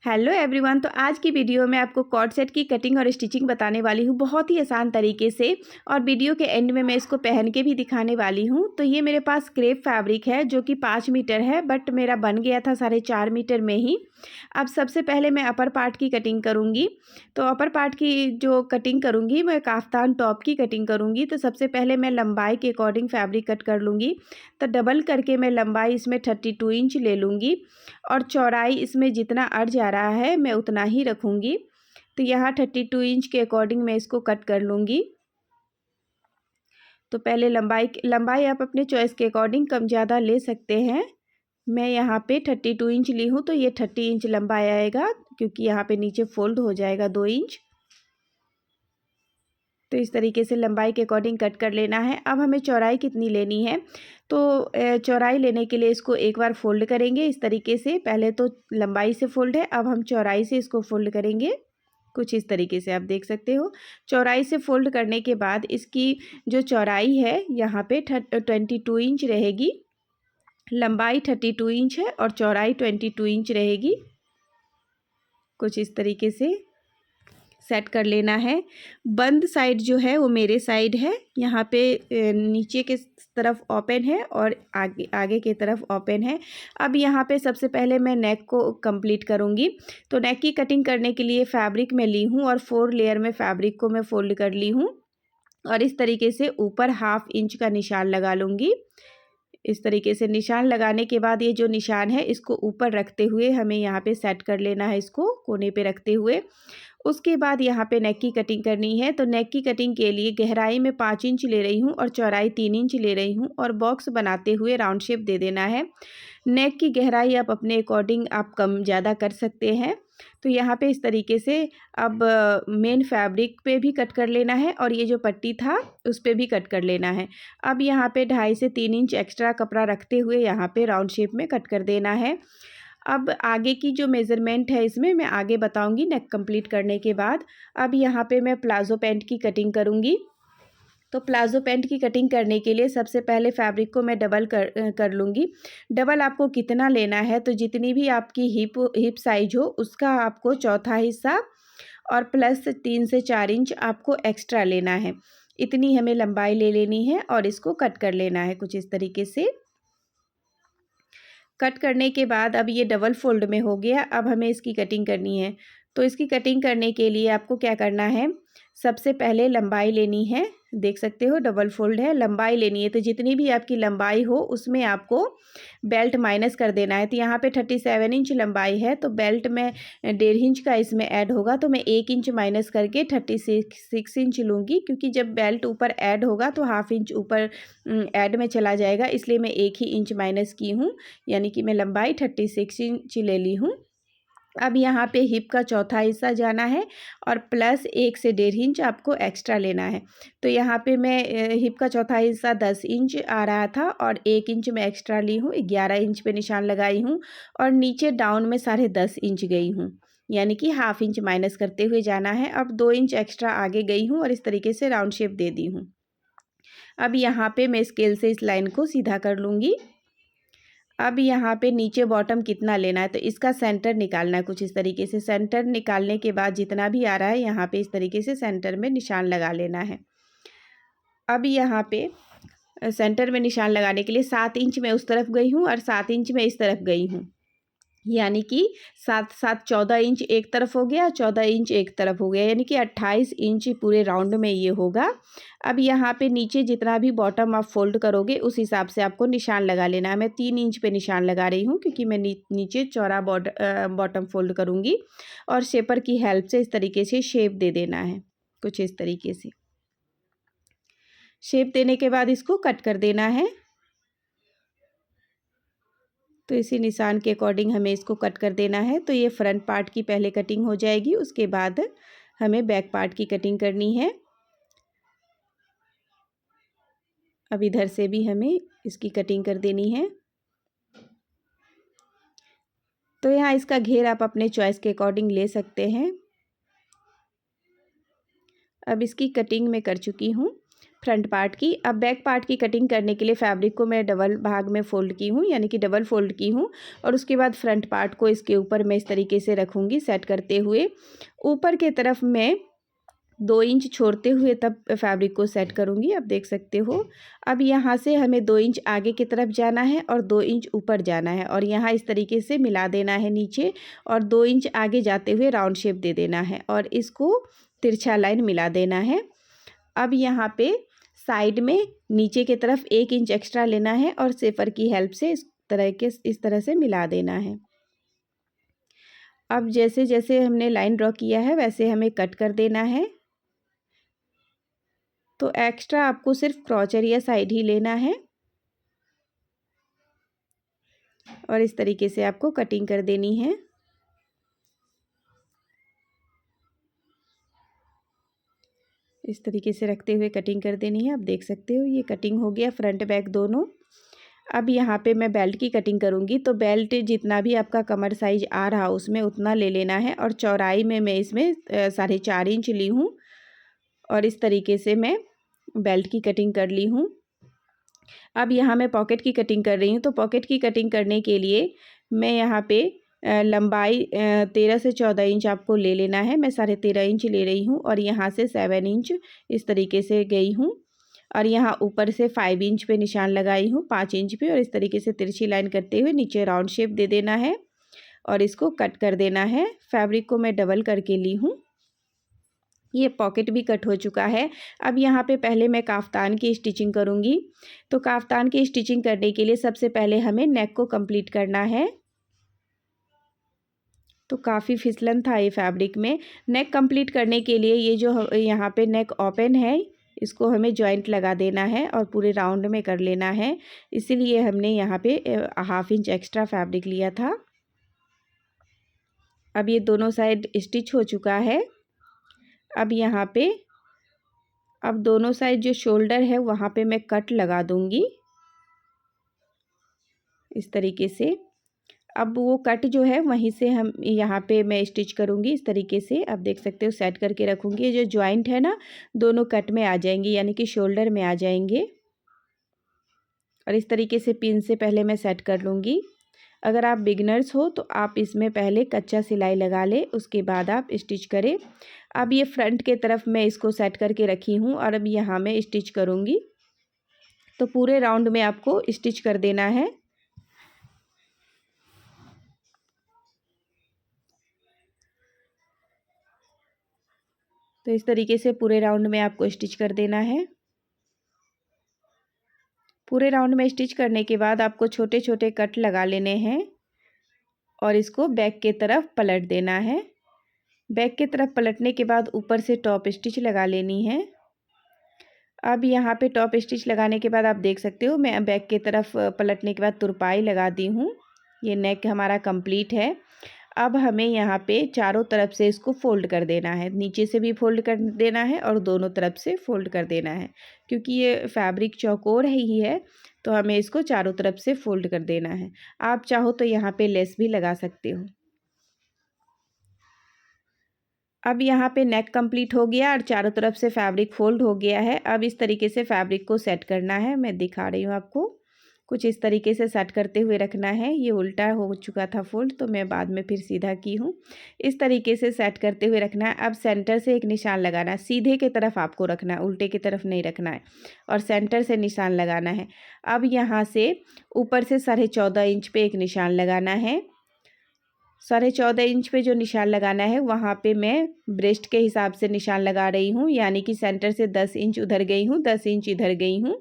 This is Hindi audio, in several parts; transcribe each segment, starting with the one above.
Hello everyone. तो आज की वीडियो में आपको कॉर्ड सेट की कटिंग और स्टिचिंग बताने वाली हूँ बहुत ही आसान तरीके से, और वीडियो के एंड में मैं इसको पहन के भी दिखाने वाली हूँ। तो ये मेरे पास क्रेप फैब्रिक है जो कि 5 मीटर है, बट मेरा बन गया था 4.5 मीटर में ही। अब सबसे पहले मैं अपर पार्ट की कटिंग करूँगी। तो अपर पार्ट की जो कटिंग करूँगी मैं काफ्तान टॉप की कटिंग करूँगी। तो सबसे पहले मैं लंबाई के अकॉर्डिंग फैब्रिक कट कर लूँगी। तो डबल करके मैं लंबाई इसमें 32 इंच ले लूँगी और चौड़ाई इसमें जितना अड़ जा रहा है मैं उतना ही रखूँगी। तो यहाँ 32 इंच के अकॉर्डिंग मैं इसको कट कर लूँगी। तो पहले लंबाई आप अपने चॉइस के अकॉर्डिंग कम ज़्यादा ले सकते हैं। मैं यहाँ पे 32 इंच ली हूँ, तो ये 30 इंच लंबाई आएगा, क्योंकि यहाँ पे नीचे फोल्ड हो जाएगा 2 इंच। तो इस तरीके से लंबाई के अकॉर्डिंग कट कर लेना है। अब हमें चौड़ाई कितनी लेनी है, तो चौड़ाई लेने के लिए इसको एक बार फोल्ड करेंगे इस तरीके से। पहले तो लंबाई से फोल्ड है, अब हम चौड़ाई से इसको फोल्ड करेंगे कुछ इस तरीके से, आप देख सकते हो। चौड़ाई से फोल्ड करने के बाद इसकी जो चौड़ाई है यहाँ पे 22 इंच रहेगी। लंबाई 32 इंच है और चौड़ाई 22 इंच रहेगी। कुछ इस तरीके से सेट कर लेना है। बंद साइड जो है वो मेरे साइड है, यहाँ पे नीचे के तरफ ओपन है और आगे के तरफ ओपन है। अब यहाँ पे सबसे पहले मैं नेक को कंप्लीट करूँगी। तो नेक की कटिंग करने के लिए फैब्रिक मैं ली हूँ और 4 लेयर में फैब्रिक को मैं फोल्ड कर ली हूँ और इस तरीके से ऊपर 1/2 इंच का निशान लगा लूँगी। इस तरीके से निशान लगाने के बाद ये जो निशान है इसको ऊपर रखते हुए हमें यहाँ पे सेट कर लेना है, इसको कोने पे रखते हुए। उसके बाद यहाँ पे नेक की कटिंग करनी है। तो नेक की कटिंग के लिए गहराई में 5 इंच ले रही हूँ और चौड़ाई 3 इंच ले रही हूँ और बॉक्स बनाते हुए राउंड शेप दे देना है। नेक की गहराई आप अपने अकॉर्डिंग आप कम ज़्यादा कर सकते हैं। तो यहाँ पे इस तरीके से अब मेन फैब्रिक पे भी कट कर लेना है और ये जो पट्टी था उस पे भी कट कर लेना है। अब यहाँ पे 2.5 से 3 इंच एक्स्ट्रा कपड़ा रखते हुए यहाँ पे राउंड शेप में कट कर देना है। अब आगे की जो मेज़रमेंट है इसमें मैं आगे बताऊंगी नेक कंप्लीट करने के बाद। अब यहाँ पे मैं प्लाज़ो पैंट की कटिंग करूँगी। तो प्लाज़ो पैंट की कटिंग करने के लिए सबसे पहले फैब्रिक को मैं डबल कर लूँगी। डबल आपको कितना लेना है, तो जितनी भी आपकी हिप साइज हो उसका आपको चौथा हिस्सा और प्लस 3 से 4 इंच आपको एक्स्ट्रा लेना है। इतनी हमें लंबाई ले लेनी है और इसको कट कर लेना है कुछ इस तरीके से। कट करने के बाद अब ये डबल फोल्ड में हो गया। अब हमें इसकी कटिंग करनी है। तो इसकी कटिंग करने के लिए आपको क्या करना है, सबसे पहले लंबाई लेनी है। देख सकते हो डबल फोल्ड है, लंबाई लेनी है। तो जितनी भी आपकी लंबाई हो उसमें आपको बेल्ट माइनस कर देना है। तो यहाँ पे 37 इंच लंबाई है, तो बेल्ट में 1.5 इंच का इसमें ऐड होगा। तो मैं 1 इंच माइनस करके 36 इंच लूँगी, क्योंकि जब बेल्ट ऊपर ऐड होगा तो 1/2 इंच ऊपर ऐड में चला जाएगा, इसलिए मैं 1 ही इंच माइनस की हूँ। यानी कि मैं लंबाई 36 इंच ले ली हूँ। अब यहाँ पे हिप का चौथा हिस्सा जाना है और प्लस 1 से 1.5 इंच आपको एक्स्ट्रा लेना है। तो यहाँ पे मैं हिप का चौथा हिस्सा 10 इंच आ रहा था और 1 इंच मैं एक्स्ट्रा ली हूँ, 11 इंच पे निशान लगाई हूँ और नीचे डाउन में 10.5 इंच गई हूँ, यानी कि 1/2 इंच माइनस करते हुए जाना है। अब 2 इंच एक्स्ट्रा आगे गई हूँ और इस तरीके से राउंड शेप दे दी हूँ। अब यहाँ पे मैं स्केल से इस लाइन को सीधा कर लूँगी। अब यहाँ पे नीचे बॉटम कितना लेना है, तो इसका सेंटर निकालना है कुछ इस तरीके से। सेंटर निकालने के बाद जितना भी आ रहा है यहाँ पे इस तरीके से सेंटर में निशान लगा लेना है। अब यहाँ पे सेंटर में निशान लगाने के लिए 7 इंच मैं उस तरफ गई हूँ और 7 इंच मैं इस तरफ गई हूँ, यानी कि 7 14 इंच एक तरफ हो गया, 14 इंच एक तरफ हो गया, यानी कि 28 इंच पूरे राउंड में ये होगा। अब यहाँ पे नीचे जितना भी बॉटम आप फोल्ड करोगे उस हिसाब से आपको निशान लगा लेना है। मैं 3 इंच पे निशान लगा रही हूँ, क्योंकि मैं नीचे चौड़ा बॉटम फोल्ड करूँगी और शेपर की हेल्प से इस तरीके से शेप दे देना है कुछ इस तरीके से। शेप देने के बाद इसको कट कर देना है। तो इसी निशान के अकॉर्डिंग हमें इसको कट कर देना है। तो ये फ्रंट पार्ट की पहले कटिंग हो जाएगी, उसके बाद हमें बैक पार्ट की कटिंग करनी है। अब इधर से भी हमें इसकी कटिंग कर देनी है। तो यहाँ इसका घेर आप अपने चॉइस के अकॉर्डिंग ले सकते हैं। अब इसकी कटिंग मैं कर चुकी हूँ। फ्रंट पार्ट की। अब बैक पार्ट की कटिंग करने के लिए फैब्रिक को मैं डबल भाग में फ़ोल्ड की हूँ, यानी कि डबल फ़ोल्ड की हूँ, और उसके बाद फ्रंट पार्ट को इसके ऊपर मैं इस तरीके से रखूँगी सेट करते हुए। ऊपर के तरफ मैं 2 इंच छोड़ते हुए तब फैब्रिक को सेट करूँगी, आप देख सकते हो। अब यहाँ से हमें 2 इंच आगे की तरफ जाना है और 2 इंच ऊपर जाना है, और यहाँ इस तरीके से मिला देना है नीचे, और 2 इंच आगे जाते हुए राउंड शेप दे देना है और इसको तिरछा लाइन मिला देना है। अब यहाँ पे साइड में नीचे की तरफ 1 इंच एक्स्ट्रा लेना है और शेपर की हेल्प से इस तरह से मिला देना है। अब जैसे जैसे हमने लाइन ड्रॉ किया है वैसे हमें कट कर देना है। तो एक्स्ट्रा आपको सिर्फ क्रॉच एरिया साइड ही लेना है और इस तरीके से आपको कटिंग कर देनी है। इस तरीके से रखते हुए कटिंग कर देनी है। आप देख सकते हो ये कटिंग हो गया फ्रंट बैक दोनों। अब यहाँ पे मैं बेल्ट की कटिंग करूँगी, तो बेल्ट जितना भी आपका कमर साइज आ रहा उसमें उतना ले लेना है, और चौड़ाई में मैं इसमें 4.5 इंच ली हूँ और इस तरीके से मैं बेल्ट की कटिंग कर ली हूँ। अब यहाँ मैं पॉकेट की कटिंग कर रही हूँ, तो पॉकेट की कटिंग करने के लिए मैं यहाँ पे लंबाई 13 से 14 इंच आपको ले लेना है। मैं 13.5 इंच ले रही हूँ और यहाँ से 7 इंच इस तरीके से गई हूँ, और यहाँ ऊपर से 5 इंच पे निशान लगाई हूँ 5 इंच पे, और इस तरीके से तिरछी लाइन करते हुए नीचे राउंड शेप दे देना है और इसको कट कर देना है। फैब्रिक को मैं डबल करके ली हूँ। ये पॉकेट भी कट हो चुका है। अब यहाँ पे पहले मैं काफ्तान की स्टिचिंग करूँगी। तो काफ्तान की स्टिचिंग करने के लिए सबसे पहले हमें नेक को कंप्लीट करना है। तो काफ़ी फिसलन था ये फैब्रिक में। नेक कंप्लीट करने के लिए ये जो यहाँ पे नेक ओपन है इसको हमें जॉइंट लगा देना है और पूरे राउंड में कर लेना है। इसीलिए हमने यहाँ पे 1/2 इंच एक्स्ट्रा फैब्रिक लिया था। अब ये दोनों साइड स्टिच हो चुका है। अब यहाँ पे अब दोनों साइड जो शोल्डर है वहाँ पे मैं कट लगा दूँगी इस तरीके से। अब वो कट जो है वहीं से हम यहाँ पे मैं स्टिच करूँगी इस तरीके से। आप देख सकते हो सेट करके रखूँगी। ये जो जॉइंट है ना दोनों कट में आ जाएंगी, यानी कि शोल्डर में आ जाएंगे, और इस तरीके से पिन से पहले मैं सेट कर लूँगी। अगर आप बिगनर्स हो तो आप इसमें पहले कच्चा सिलाई लगा ले, उसके बाद आप स्टिच करें। अब ये फ्रंट के तरफ मैं इसको सेट करके रखी हूँ और अब यहाँ मैं स्टिच करूँगी। तो पूरे राउंड में आपको स्टिच कर देना है। तो इस तरीके से पूरे राउंड में आपको स्टिच कर देना है। पूरे राउंड में स्टिच करने के बाद आपको छोटे छोटे कट लगा लेने हैं और इसको बैक के तरफ पलट देना है। बैक की तरफ पलटने के बाद ऊपर से टॉप स्टिच लगा लेनी है। अब यहाँ पे टॉप स्टिच लगाने के बाद आप देख सकते हो मैं बैक की तरफ पलटने के बाद तुरपाई लगा दी हूँ। ये नेक हमारा कंप्लीट है। अब हमें यहाँ पे चारों तरफ से इसको फोल्ड कर देना है। नीचे से भी फोल्ड कर देना है और दोनों तरफ से फोल्ड कर देना है, क्योंकि ये फैब्रिक चौकोर ही है तो हमें इसको चारों तरफ से फोल्ड कर देना है। आप चाहो तो यहाँ पे लेस भी लगा सकते हो। अब यहाँ पे नेक कंप्लीट हो गया और चारों तरफ से फैब्रिक फोल्ड हो गया है। अब इस तरीके से फैब्रिक को सेट करना है। मैं दिखा रही हूँ आपको, कुछ इस तरीके से सेट करते हुए रखना है। ये उल्टा हो चुका था फोल्ड तो मैं बाद में फिर सीधा की हूँ। इस तरीके से सेट करते हुए रखना है। अब सेंटर से एक निशान लगाना है, सीधे की तरफ आपको रखना है, उल्टे की तरफ नहीं रखना है, और सेंटर से निशान लगाना है। अब यहाँ से ऊपर से 14.5 इंच पे एक निशान लगाना है। 14.5 इंच पे जो निशान लगाना है वहाँ पे मैं ब्रेस्ट के हिसाब से निशान लगा रही हूँ, यानी कि सेंटर से 10 इंच उधर गई हूँ, 10 इंच इधर गई हूँ,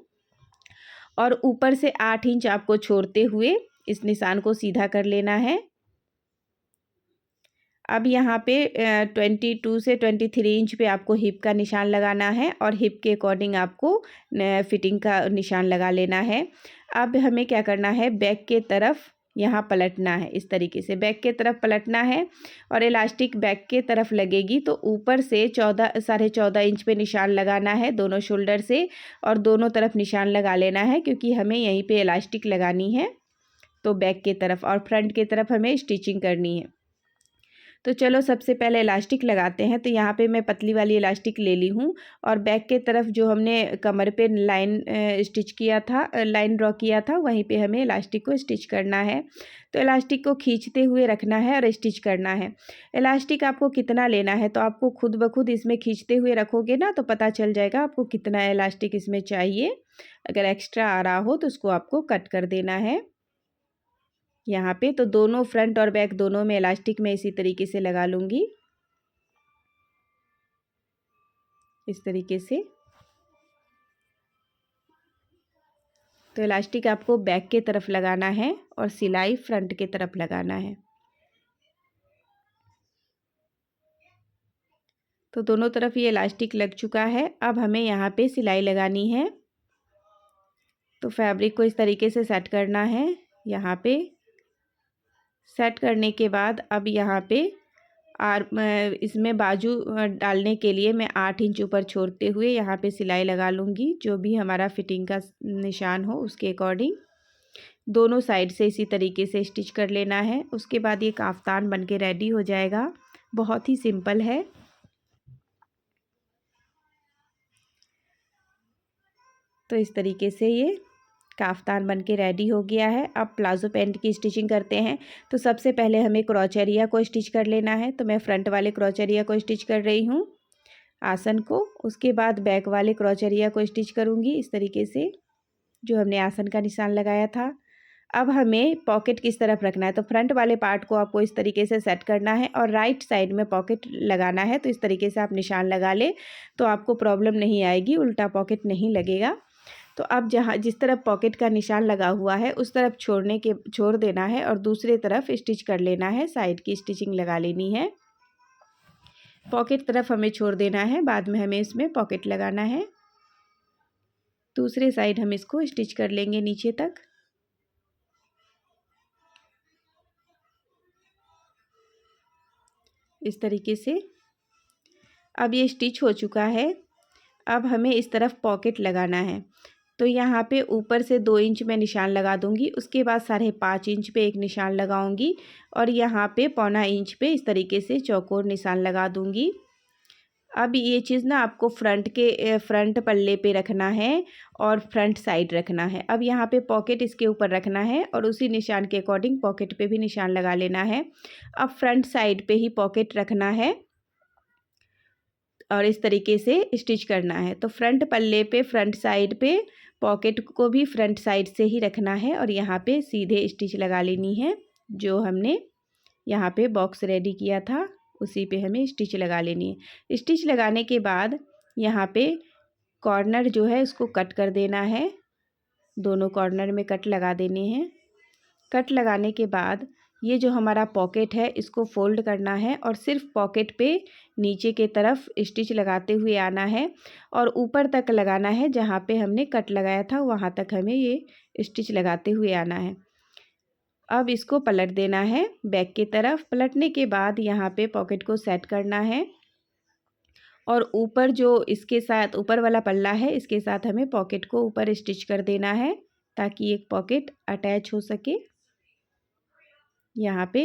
और ऊपर से 8 इंच आपको छोड़ते हुए इस निशान को सीधा कर लेना है। अब यहाँ पे 22 से 23 इंच पे आपको हिप का निशान लगाना है और हिप के अकॉर्डिंग आपको फिटिंग का निशान लगा लेना है। अब हमें क्या करना है, बैक के तरफ यहाँ पलटना है। इस तरीके से बैक के तरफ पलटना है और इलास्टिक बैक के तरफ लगेगी, तो ऊपर से 14.5 इंच पे निशान लगाना है दोनों शोल्डर से, और दोनों तरफ निशान लगा लेना है क्योंकि हमें यहीं पे इलास्टिक लगानी है। तो बैक के तरफ और फ्रंट के तरफ हमें स्टिचिंग करनी है। तो चलो सबसे पहले इलास्टिक लगाते हैं। तो यहाँ पे मैं पतली वाली इलास्टिक ले ली हूँ और बैक के तरफ जो हमने कमर पे लाइन स्टिच किया था, लाइन ड्रॉ किया था, वहीं पे हमें इलास्टिक को स्टिच करना है। तो इलास्टिक को खींचते हुए रखना है और स्टिच करना है। इलास्टिक आपको कितना लेना है तो आपको खुद ब खुद इसमें खींचते हुए रखोगे ना तो पता चल जाएगा आपको कितना इलास्टिक इसमें चाहिए। अगर एक्स्ट्रा आ रहा हो तो उसको आपको कट कर देना है। यहाँ पे तो दोनों फ्रंट और बैक दोनों में इलास्टिक मैं इसी तरीके से लगा लूँगी, इस तरीके से। तो इलास्टिक आपको बैक के तरफ लगाना है और सिलाई फ्रंट के तरफ लगाना है। तो दोनों तरफ ये इलास्टिक लग चुका है। अब हमें यहाँ पे सिलाई लगानी है। तो फैब्रिक को इस तरीके से सेट करना है। यहाँ पे सेट करने के बाद अब यहाँ पे इसमें बाजू डालने के लिए मैं 8 इंच ऊपर छोड़ते हुए यहाँ पे सिलाई लगा लूँगी, जो भी हमारा फिटिंग का निशान हो उसके अकॉर्डिंग। दोनों साइड से इसी तरीके से स्टिच कर लेना है। उसके बाद ये काफ्तान बन के रेडी हो जाएगा। बहुत ही सिंपल है। तो इस तरीके से ये काफ्तान बन के रेडी हो गया है। अब प्लाजो पैंट की स्टिचिंग करते हैं। तो सबसे पहले हमें क्रॉच एरिया को स्टिच कर लेना है। तो मैं फ्रंट वाले क्रॉच एरिया को स्टिच कर रही हूँ, आसन को। उसके बाद बैक वाले क्रॉच एरिया को स्टिच करूँगी इस तरीके से, जो हमने आसन का निशान लगाया था। अब हमें पॉकेट किस तरफ रखना है, तो फ्रंट वाले पार्ट को आपको इस तरीके से सेट करना है और राइट साइड में पॉकेट लगाना है। तो इस तरीके से आप निशान लगा ले तो आपको प्रॉब्लम नहीं आएगी, उल्टा पॉकेट नहीं लगेगा। तो अब जहाँ जिस तरफ पॉकेट का निशान लगा हुआ है उस तरफ छोड़ देना है और दूसरे तरफ स्टिच कर लेना है। साइड की स्टिचिंग लगा लेनी है। पॉकेट तरफ हमें छोड़ देना है, बाद में हमें इसमें पॉकेट लगाना है। दूसरे साइड हम इसको स्टिच कर लेंगे नीचे तक, इस तरीके से। अब ये स्टिच हो चुका है। अब हमें इस तरफ पॉकेट लगाना है। तो यहाँ पे ऊपर से 2 इंच मैं निशान लगा दूँगी, उसके बाद 5.5 इंच पे एक निशान लगाऊंगी और यहाँ पे 1.25 इंच पे इस तरीके से चौकोर निशान लगा दूँगी। अब ये चीज़ ना आपको फ्रंट पल्ले पे रखना है और फ्रंट साइड रखना है। अब यहाँ पे पॉकेट इसके ऊपर रखना है और उसी निशान के अकॉर्डिंग पॉकेट पे भी निशान लगा लेना है। अब फ्रंट साइड पे ही पॉकेट रखना है और इस तरीके से स्टिच करना है। तो फ्रंट पल्ले पे फ्रंट साइड पे पॉकेट को भी फ्रंट साइड से ही रखना है और यहाँ पे सीधे स्टिच लगा लेनी है। जो हमने यहाँ पे बॉक्स रेडी किया था उसी पे हमें स्टिच लगा लेनी है। स्टिच लगाने के बाद यहाँ पे कॉर्नर जो है उसको कट कर देना है। दोनों कॉर्नर में कट लगा देने हैं। कट लगाने के बाद ये जो हमारा पॉकेट है इसको फोल्ड करना है और सिर्फ पॉकेट पे नीचे के तरफ स्टिच लगाते हुए आना है और ऊपर तक लगाना है। जहाँ पे हमने कट लगाया था वहाँ तक हमें ये स्टिच लगाते हुए आना है। अब इसको पलट देना है बैक की तरफ। पलटने के बाद यहाँ पे पॉकेट को सेट करना है और ऊपर जो इसके साथ ऊपर वाला पल्ला है इसके साथ हमें पॉकेट को ऊपर स्टिच कर देना है ताकि एक पॉकेट अटैच हो सके यहाँ पे।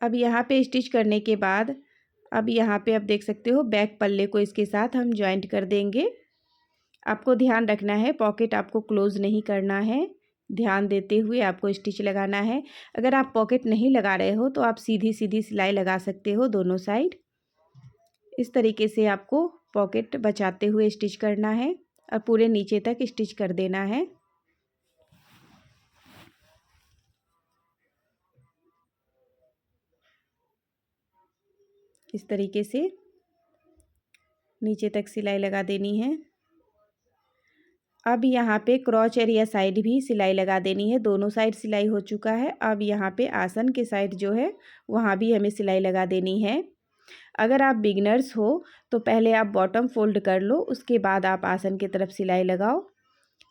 अब यहाँ पे स्टिच करने के बाद अब यहाँ पे आप देख सकते हो बैक पल्ले को इसके साथ हम जॉइंट कर देंगे। आपको ध्यान रखना है पॉकेट आपको क्लोज़ नहीं करना है, ध्यान देते हुए आपको स्टिच लगाना है। अगर आप पॉकेट नहीं लगा रहे हो तो आप सीधी सीधी सिलाई लगा सकते हो दोनों साइड। इस तरीके से आपको पॉकेट बचाते हुए स्टिच करना है और पूरे नीचे तक स्टिच कर देना है। इस तरीके से नीचे तक सिलाई लगा देनी है। अब यहाँ पे क्रॉच एरिया साइड भी सिलाई लगा देनी है। दोनों साइड सिलाई हो चुका है। अब यहाँ पे आसन के साइड जो है वहाँ भी हमें सिलाई लगा देनी है। अगर आप बिगनर्स हो तो पहले आप बॉटम फोल्ड कर लो, उसके बाद आप आसन की तरफ सिलाई लगाओ।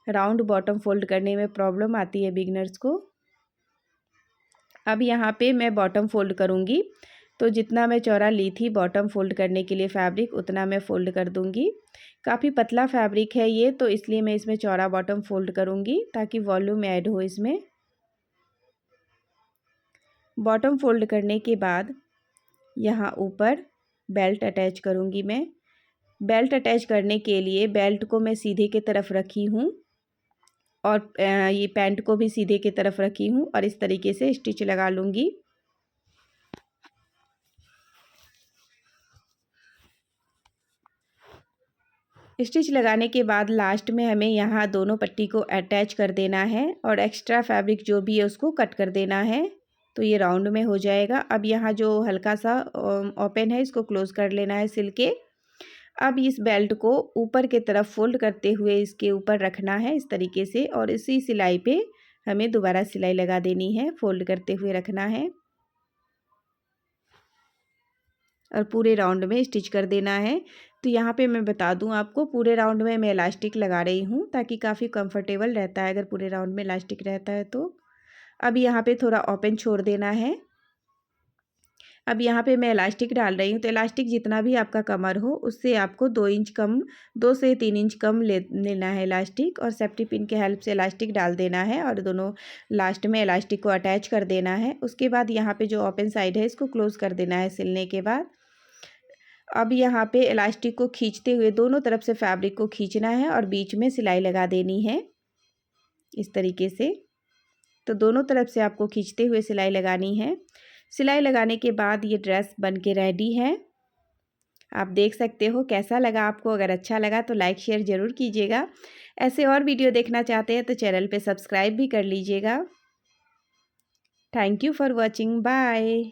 राउंड बॉटम फोल्ड करने में प्रॉब्लम आती है बिगनर्स को। अब यहाँ पे मैं बॉटम फोल्ड करूँगी। तो जितना मैं चौड़ा ली थी बॉटम फोल्ड करने के लिए फैब्रिक, उतना मैं फ़ोल्ड कर दूँगी। काफ़ी पतला फैब्रिक है ये, तो इसलिए मैं इसमें चौड़ा बॉटम फ़ोल्ड करूँगी ताकि वॉल्यूम ऐड हो इसमें। बॉटम फोल्ड करने के बाद यहाँ ऊपर बेल्ट अटैच करूँगी मैं। बेल्ट अटैच करने के लिए बेल्ट को मैं सीधे की तरफ रखी हूँ और ये पैंट को भी सीधे की तरफ रखी हूँ और इस तरीके से स्टिच लगा लूँगी। स्टिच लगाने के बाद लास्ट में हमें यहाँ दोनों पट्टी को अटैच कर देना है और एक्स्ट्रा फैब्रिक जो भी है उसको कट कर देना है, तो ये राउंड में हो जाएगा। अब यहाँ जो हल्का सा ओपन है इसको क्लोज़ कर लेना है सिल के। अब इस बेल्ट को ऊपर की तरफ फोल्ड करते हुए इसके ऊपर रखना है इस तरीके से और इसी सिलाई पे हमें दोबारा सिलाई लगा देनी है, फोल्ड करते हुए रखना है और पूरे राउंड में स्टिच कर देना है। तो यहाँ पे मैं बता दूँ आपको, पूरे राउंड में मैं इलास्टिक लगा रही हूँ ताकि काफ़ी कंफर्टेबल रहता है अगर पूरे राउंड में इलास्टिक रहता है तो। अब यहाँ पे थोड़ा ओपन छोड़ देना है। अब यहाँ पे मैं इलास्टिक डाल रही हूँ, तो इलास्टिक जितना भी आपका कमर हो उससे आपको 2 इंच कम, 2 से 3 इंच कम लेना है इलास्टिक और सेफ्टी पिन के हेल्प से इलास्टिक डाल देना है और दोनों लास्ट में इलास्टिक को अटैच कर देना है। उसके बाद यहाँ पे जो ओपन साइड है इसको क्लोज़ कर देना है सिलने के बाद। अब यहाँ पे इलास्टिक को खींचते हुए दोनों तरफ से फैब्रिक को खींचना है और बीच में सिलाई लगा देनी है इस तरीके से। तो दोनों तरफ से आपको खींचते हुए सिलाई लगानी है। सिलाई लगाने के बाद ये ड्रेस बन के रेडी है। आप देख सकते हो कैसा लगा आपको। अगर अच्छा लगा तो लाइक शेयर ज़रूर कीजिएगा। ऐसे और वीडियो देखना चाहते हैं तो चैनल पे सब्सक्राइब भी कर लीजिएगा। Thank you for watching. Bye.